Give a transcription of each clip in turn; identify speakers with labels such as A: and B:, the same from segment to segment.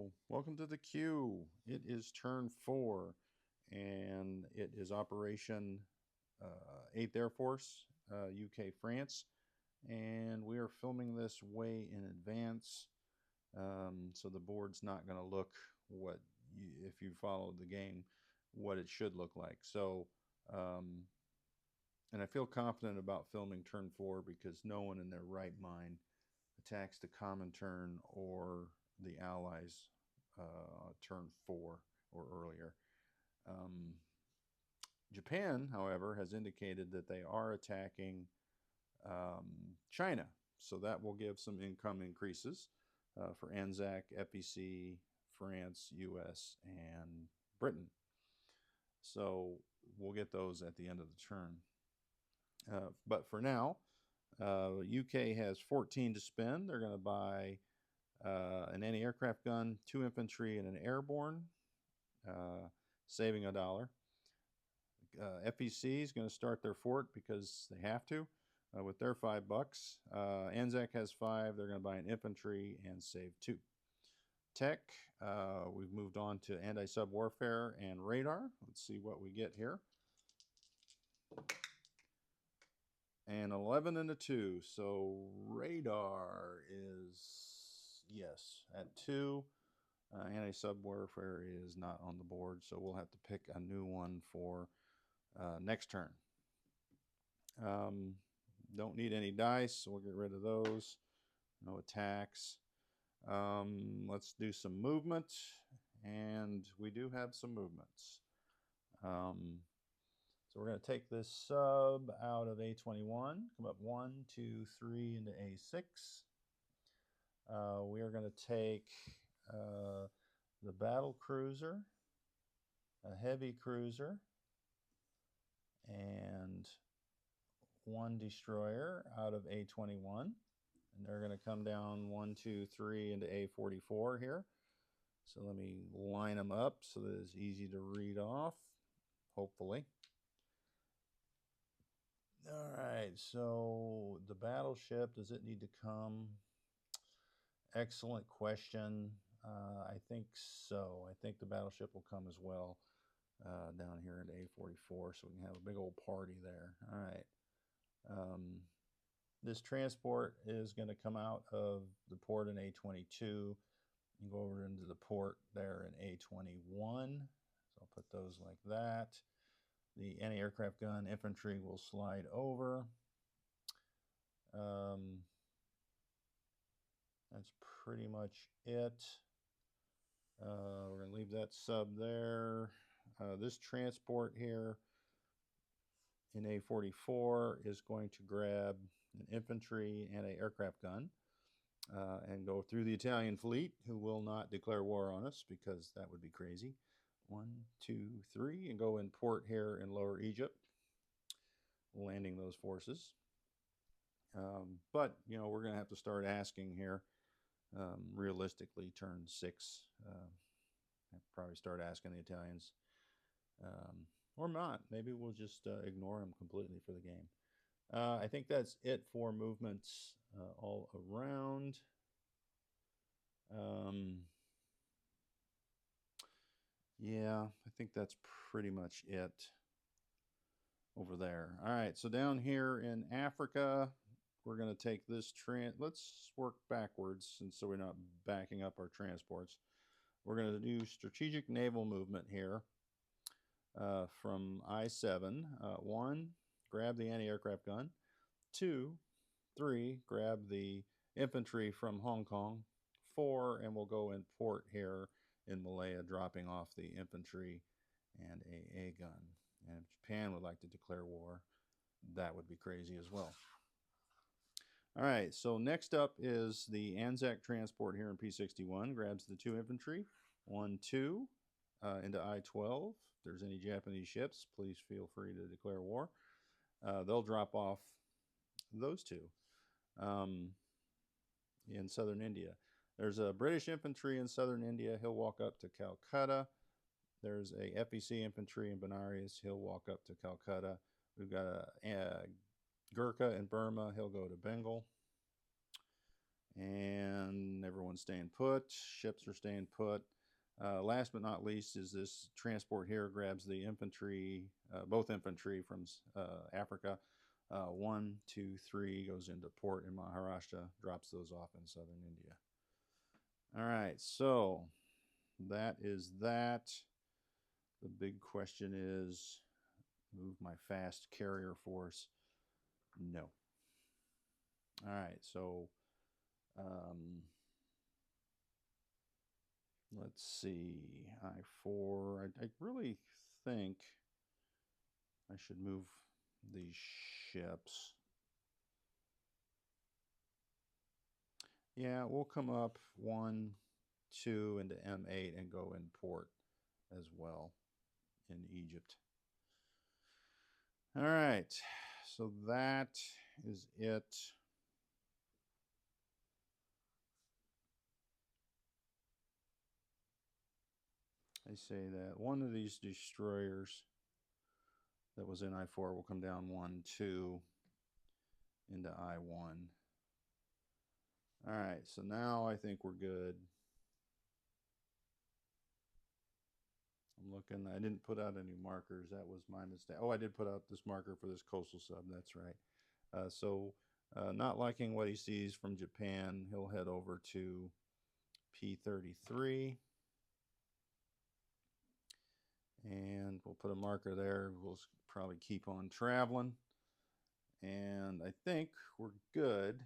A: Hello, welcome to the queue. It is turn 4, and it is Operation 8th Air Force, UK, France, and we are filming this way in advance, so the board's not going to look if you followed the game, what it should look like. So, and I feel confident about filming turn 4 because no one in their right mind attacks the Comintern or the Allies turn 4 or earlier. Japan, however, has indicated that they are attacking China, so that will give some income increases for ANZAC, FEC, France, US, and Britain. So we'll get those at the end of the turn. But for now, UK has 14 to spend. They're going to buy an anti-aircraft gun, 2 infantry, and an airborne, saving $1. FEC is going to start their fort because they have to with their $5. ANZAC has 5. They're going to buy an infantry and save 2. Tech, we've moved on to anti-sub warfare and radar. Let's see what we get here. And 11 and a 2. So radar is, yes, at 2. Anti-sub warfare is not on the board, so we'll have to pick a new one for next turn. Don't need any dice, so we'll get rid of those. No attacks. Let's do some movement, and we do have some movements. So we're going to take this sub out of A21, come up 1, 2, 3 into A6. We are going to take the battle cruiser, a heavy cruiser, and 1 destroyer out of A21. And they're going to come down 1, 2, 3 into A44 here. So let me line them up so that it's easy to read off, hopefully. All right, so the battleship, does it need to come? Excellent question. I think so. I think the battleship will come as well down here into A44, so we can have a big old party there. All right. This transport is going to come out of the port in A22 and go over into the port there in A21. So I'll put those like that. The anti-aircraft gun infantry will slide over. That's pretty much it. We're going to leave that sub there. This transport here in A44 is going to grab an infantry and an aircraft gun and go through the Italian fleet, who will not declare war on us because that would be crazy. 1, 2, 3, and go in port here in Lower Egypt, landing those forces. But, you know, we're going to have to start asking here, realistically, turn 6. Probably start asking the Italians. Or not. Maybe we'll just ignore them completely for the game. I think that's it for movements all around. Yeah, I think that's pretty much it over there. All right, so down here in Africa, we're going to take this let's work backwards, and so we're not backing up our transports. We're going to do strategic naval movement here from I-7. 1, grab the anti-aircraft gun. 2, 3, grab the infantry from Hong Kong. 4, and we'll go in port here in Malaya, dropping off the infantry and a gun. And if Japan would like to declare war, that would be crazy as well. All right, so next up is the ANZAC transport here in P61. Grabs the 2 infantry, 1, 2, into I-12. If there's any Japanese ships, please feel free to declare war. They'll drop off those 2 in southern India. There's a British infantry in southern India. He'll walk up to Calcutta. There's a FEC infantry in Benares. He'll walk up to Calcutta. We've got a Gurkha in Burma. He'll go to Bengal. And everyone's staying put. Ships are staying put. Last but not least is this transport here grabs the infantry, both infantry from Africa. 1, 2, 3 goes into port in Maharashtra, drops those off in southern India. All right, so that is that. The big question is, move my fast carrier force? No. All right, so let's see. I-4. I really think I should move these ships. Yeah, we'll come up 1, 2 into M8 and go in port as well in Egypt. All right, so that is it. I say that one of these destroyers that was in I-4 will come down 1, 2 into I-1. All right, so now I think we're good. I'm looking. I didn't put out any markers. That was my mistake. Oh, I did put out this marker for this coastal sub. That's right. Not liking what he sees from Japan, he'll head over to P33. And we'll put a marker there. We'll probably keep on traveling. And I think we're good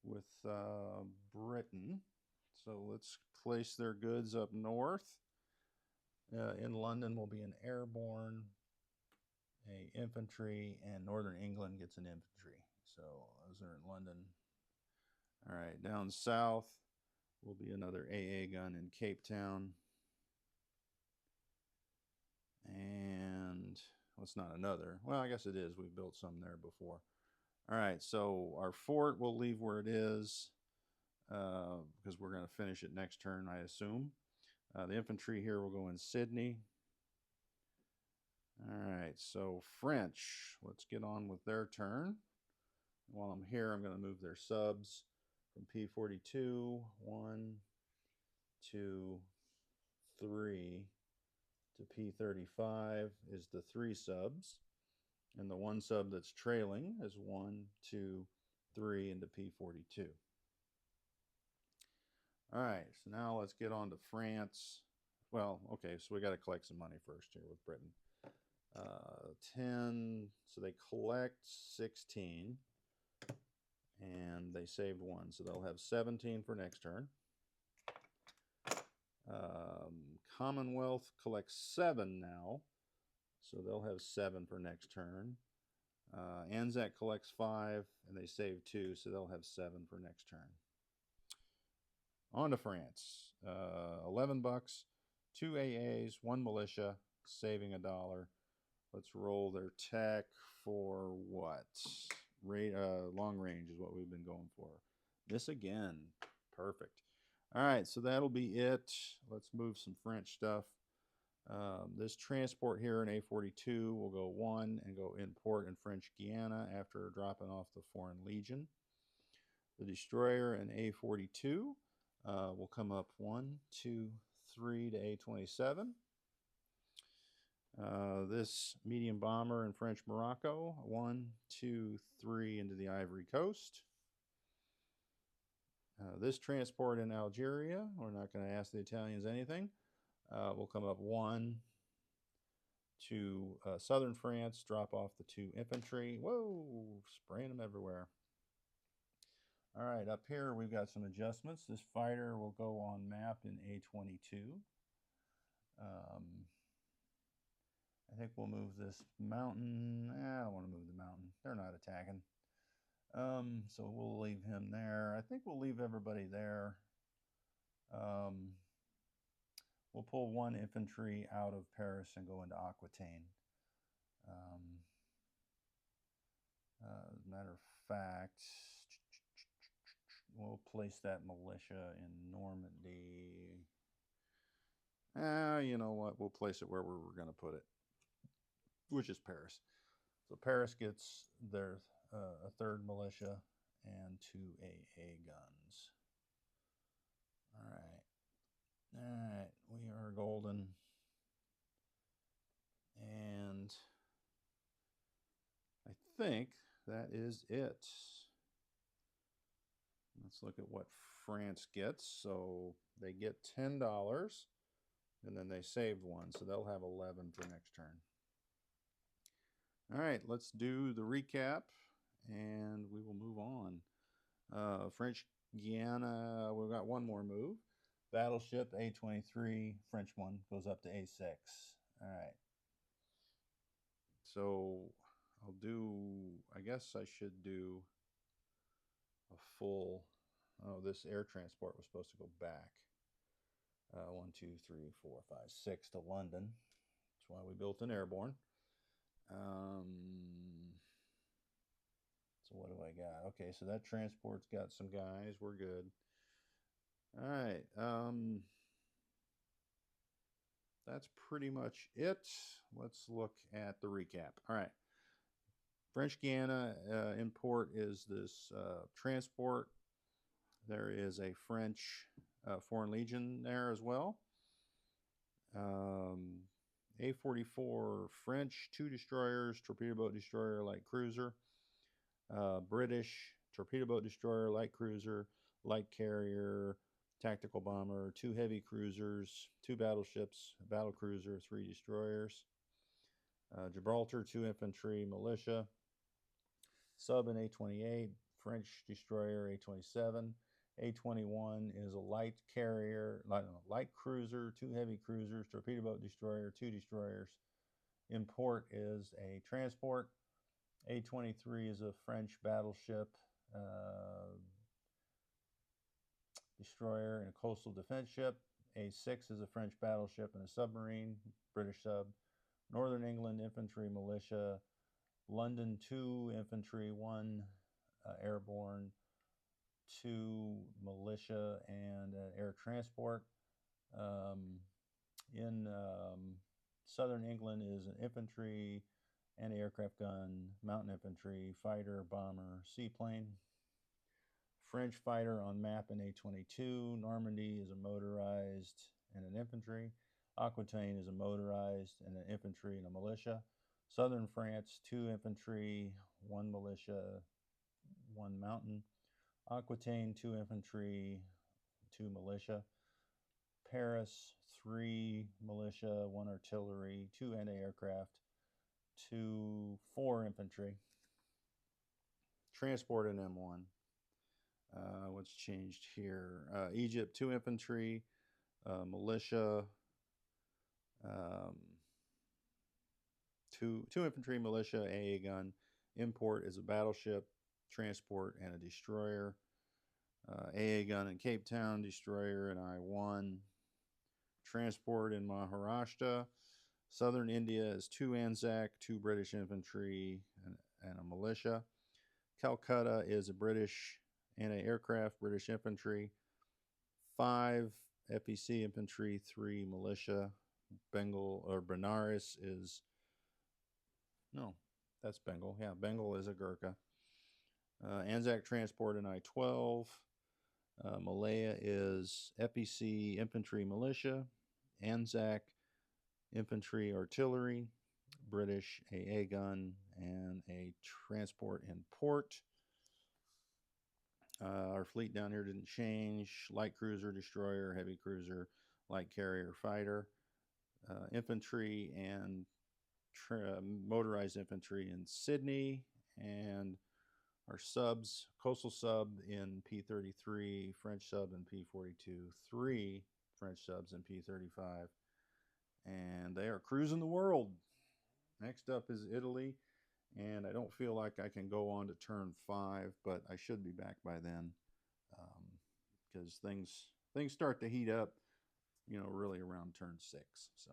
A: with Britain. So let's place their goods up north. In London will be an airborne, a infantry, and Northern England gets an infantry. So those are in London. All right, down south will be another AA gun in Cape Town. And well, it's not another. Well, I guess it is. We've built some there before. All right, so our fort we'll leave where it is because we're going to finish it next turn, I assume. The infantry here will go in Sydney. All right, so French, let's get on with their turn. While I'm here, I'm going to move their subs from P42, 1, 2, 3 to P35 is the 3 subs. And the 1 sub that's trailing is 1, 2, 3 into P42. All right, so now let's get on to France. Well, okay, so we got to collect some money first here with Britain. 10, so they collect 16, and they saved 1, so they'll have 17 for next turn. Commonwealth collects 7 now, so they'll have 7 for next turn. Anzac collects 5, and they save 2, so they'll have 7 for next turn. On to France. 11 bucks, 2 AAs, 1 militia, saving $1. Let's roll their tech for what? Long range is what we've been going for. Miss again. Perfect. All right, so that'll be it. Let's move some French stuff. This transport here in A42 will go 1 and go in port in French Guiana after dropping off the Foreign Legion. The destroyer in A42 will come up 1, 2, 3 to A27. This medium bomber in French Morocco, 1, 2, 3 into the Ivory Coast. This transport in Algeria, we're not going to ask the Italians anything, will come up 1 to southern France, drop off the 2 infantry. Whoa, spraying them everywhere. All right, up here we've got some adjustments. This fighter will go on map in A22. I think we'll move this mountain. I don't want to move the mountain. They're not attacking. So we'll leave him there. I think we'll leave everybody there. We'll pull 1 infantry out of Paris and go into Aquitaine. As a matter of fact, we'll place that militia in Normandy. You know what? We'll place it where we were going to put it, which is Paris. So Paris gets their a 3rd militia, and 2 AA guns. All right, we are golden. And I think that is it. Let's look at what France gets. So they get $10, and then they saved 1, so they'll have 11 for next turn. All right, let's do the recap, and we will move on. French Guiana, we've got one more move. Battleship A23, French one, goes up to A6. All right. So I'll do, I guess I should do a full, oh, this air transport was supposed to go back. 1, 2, 3, 4, 5, 6 to London. That's why we built an airborne. So what do I got? Okay, so that transport's got some guys. We're good. All right. That's pretty much it. Let's look at the recap. All right. French Guiana import is this transport. There is a French Foreign Legion there as well. A-44 French, 2 destroyers, torpedo boat destroyer, light cruiser. British torpedo boat destroyer, light cruiser, light carrier, tactical bomber, 2 heavy cruisers, 2 battleships, a battle cruiser, 3 destroyers. Gibraltar, 2 infantry, militia. Sub and A-28, French destroyer, A-27. A-21 is a light carrier, light cruiser, 2 heavy cruisers, torpedo boat destroyer, 2 destroyers. Import is a transport. A-23 is a French battleship, destroyer, and a coastal defense ship. A-6 is a French battleship and a submarine, British sub. Northern England infantry militia. London 2 infantry, 1 airborne, 2 militia, and air transport. In southern England is an infantry, anti-aircraft gun, mountain infantry, fighter, bomber, seaplane. French fighter on map in A-22. Normandy is a motorized and an infantry. Aquitaine is a motorized and an infantry and a militia. Southern France, 2 infantry, 1 militia, 1 mountain. Aquitaine, 2 infantry, 2 militia. Paris, 3 militia, 1 artillery, 2 anti-aircraft, 4 infantry. Transport in M1. What's changed here? Egypt, 2 infantry, militia, 2 infantry, militia, AA gun. Import is a battleship, transport, and a destroyer. AA gun in Cape Town, destroyer in I-1. Transport in Maharashtra. Southern India is 2 Anzac, 2 British infantry, and a militia. Calcutta is a British anti-aircraft, British infantry. 5 FEC infantry, 3 militia. Bengal or Benares is, no, that's Bengal. Yeah, Bengal is a Gurkha. Anzac transport in I-12. Malaya is FEC infantry militia. Anzac infantry artillery. British AA gun and a transport in port. Our fleet down here didn't change. Light cruiser, destroyer, heavy cruiser, light carrier, fighter. Infantry and motorized infantry in Sydney. And our subs, coastal sub in P-33, French sub in P-42, 3 French subs in P-35. And they are cruising the world. Next up is Italy. And I don't feel like I can go on to turn 5, but I should be back by then, because things start to heat up, really around turn 6. So